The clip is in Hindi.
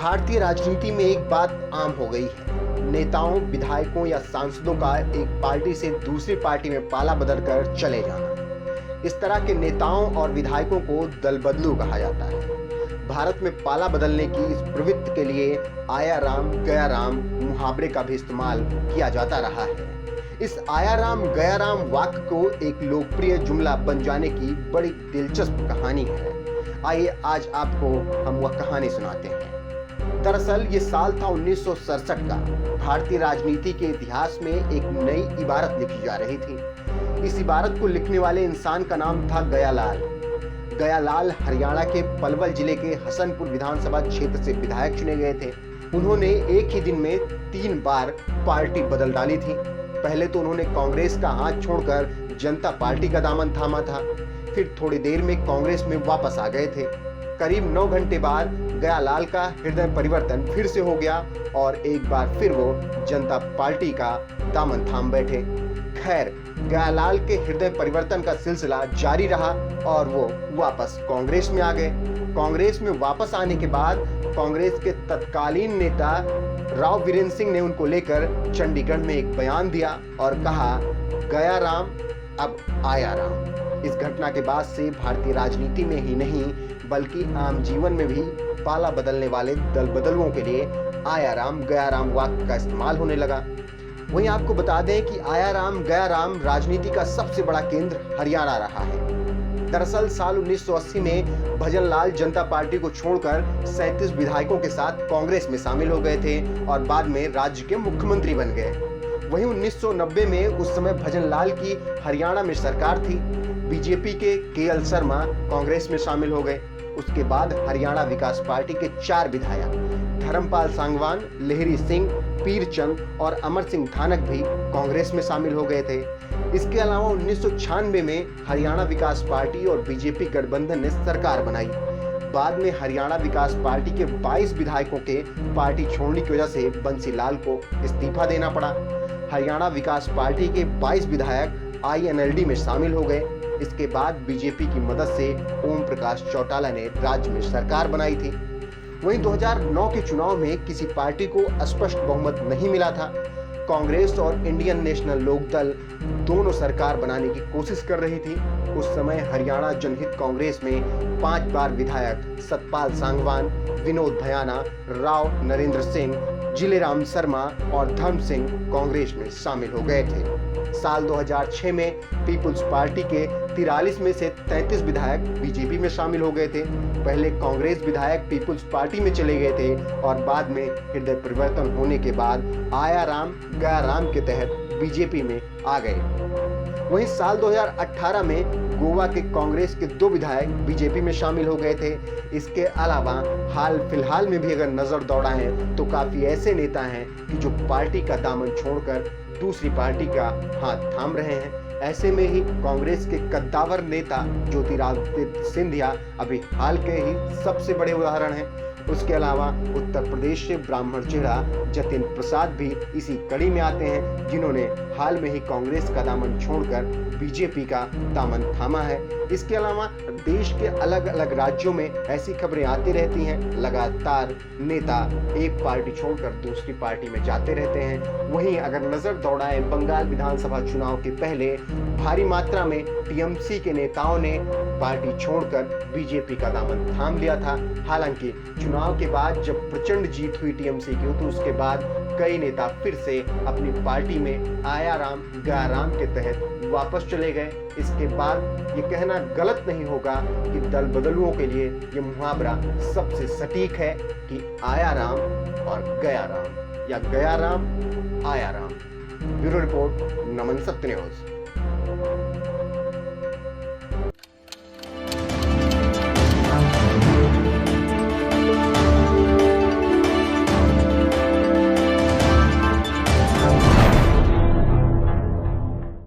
भारतीय राजनीति में एक बात आम हो गई है। नेताओं, विधायकों या सांसदों का एक पार्टी से दूसरी पार्टी में पाला बदलकर चले जाना। इस तरह के नेताओं और विधायकों को दल बदलू कहा जाता है। भारत में पाला बदलने की इस प्रवृत्ति के लिए आया राम गया राम मुहावरे का भी इस्तेमाल किया जाता रहा है। इस आया राम गया राम वाक्य को एक लोकप्रिय जुमला बन जाने की बड़ी दिलचस्प कहानी है। आइए आज आपको हम वह कहानी सुनाते हैं। दरअसल ये साल था 1967 का। भारतीय राजनीति के इतिहास में एक नई इबारत लिखी जा रही थी। इस इबारत को लिखने वाले इंसान का नाम था गयालाल। गयालाल हरियाणा के पलवल जिले के हसनपुर विधानसभा क्षेत्र से विधायक चुने गए थे। उन्होंने एक ही दिन में 3 बार पार्टी बदल डाली थी। पहले तो उन्होंने कांग्रेस का हाथ छोड़कर जनता पार्टी का दामन थामा था। फिर थोड़ी देर में कांग्रेस में वापस आ गए थे। करीब 9 घंटे बाद गयालाल का हृदय परिवर्तन फिर से हो गया और एक बार फिर वो जनता पार्टी का दामन थाम बैठे। खैर, गयालाल के हृदय परिवर्तन का सिलसिला जारी रहा और वो वापस कांग्रेस में आ गए। कांग्रेस में वापस आने के बाद कांग्रेस के तत्कालीन नेता राव वीरेंद्र सिंह ने उनको लेकर चंडीगढ़ में एक बयान दिया और कहा, गया राम अब आया राम। इस घटना के बाद से भारतीय राजनीति में ही नहीं बल्कि आम जीवन में भी पाला बदलने वाले दल बदलुओं के लिए आया राम गया राम वाक्य का इस्तेमाल होने लगा। वहीं आपको बता दें कि आया राम गया राम राजनीति का सबसे बड़ा केंद्र हरियाणा रहा है। दरअसल साल 1980 में भजन लाल जनता पार्टी को छोड़कर 37 विधायकों के साथ कांग्रेस में शामिल हो गए थे और बाद में राज्य के मुख्यमंत्री बन गए। वहीं 1990 में उस समय भजन लाल की हरियाणा में सरकार थी। बीजेपी के केएल शर्मा कांग्रेस में शामिल हो गए। उसके बाद हरियाणा विकास पार्टी के 4 विधायक धर्मपाल सांगवान, लहरी सिंह, पीरचंद और अमर सिंह धानक भी कांग्रेस में शामिल हो गए थे। इसके अलावा 1996 में हरियाणा विकास पार्टी और बीजेपी गठबंधन ने सरकार बनाई। बाद में हरियाणा विकास पार्टी के 22 विधायकों के पार्टी छोड़ने की वजह से बंसी लाल को इस्तीफा देना पड़ा। हरियाणा विकास पार्टी के 22 विधायक INLD में शामिल हो गए। इसके बाद बीजेपी की मदद से ओम प्रकाश चौटाला ने राज्य में सरकार बनाई थी। वहीं 2009 के चुनाव में किसी पार्टी को स्पष्ट बहुमत नहीं मिला था। कांग्रेस और इंडियन नेशनल लोकदल दोनों सरकार बनाने की कोशिश कर रही थी। उस समय हरियाणा जनहित कांग्रेस में 5 बार विधायक सतपाल सांगवान, विनोद भयाना, राव नरेंद्र सिंह, जिलेराम शर्मा और धर्म सिंह कांग्रेस में शामिल हो गए थे। साल 2006 में पीपुल्स पार्टी के 43 में से 33 विधायक बीजेपी में शामिल हो गए थे। पहले कांग्रेस विधायक पीपुल्स पार्टी में चले गए थे और बाद में हृदय परिवर्तन होने के बाद आया राम गया राम के तहत बीजेपी में आ गए। वहीं साल 2018 में गोवा के कांग्रेस के 2 विधायक बीजेपी में शामिल हो गए थे। इसके अलावा हाल फिलहाल में भी अगर नजर दौड़ाएं तो काफी ऐसे नेता हैं कि जो पार्टी का दामन छोड़कर दूसरी पार्टी का हाथ थाम रहे हैं। ऐसे में ही कांग्रेस के कद्दावर नेता ज्योतिरादित्य सिंधिया अभी हाल के ही सबसे बड़े उदाहरण हैं। उसके अलावा उत्तर प्रदेश से ब्राह्मण चेहरा जतिन प्रसाद भी इसी कड़ी में आते हैं, जिन्होंने हाल में ही कांग्रेस का दामन छोड़कर बीजेपी का दामन थामा है। इसके अलावा देश के अलग अलग राज्यों में ऐसी खबरें आती रहती हैं। लगातार नेता एक पार्टी छोड़कर दूसरी पार्टी में जाते रहते हैं। वहीं अगर नजर दौड़ाएं बंगाल विधानसभा चुनाव के पहले भारी मात्रा में टीएमसी के नेताओं ने पार्टी छोड़कर बीजेपी का दामन थाम लिया था। हालांकि चुनाव के बाद जब प्रचंड जीत हुई टीएमसी की तो उसके बाद कई नेता फिर से अपनी पार्टी में आया राम गया राम के तहत वापस चले गए। इसके बाद ये कहना गलत नहीं होगा कि दल बदलुओं के लिए ये मुहावरा सबसे सटीक है कि आया राम और गया राम या गया राम आया राम। ब्यूरो रिपोर्ट, नमन सत्य न्यूज।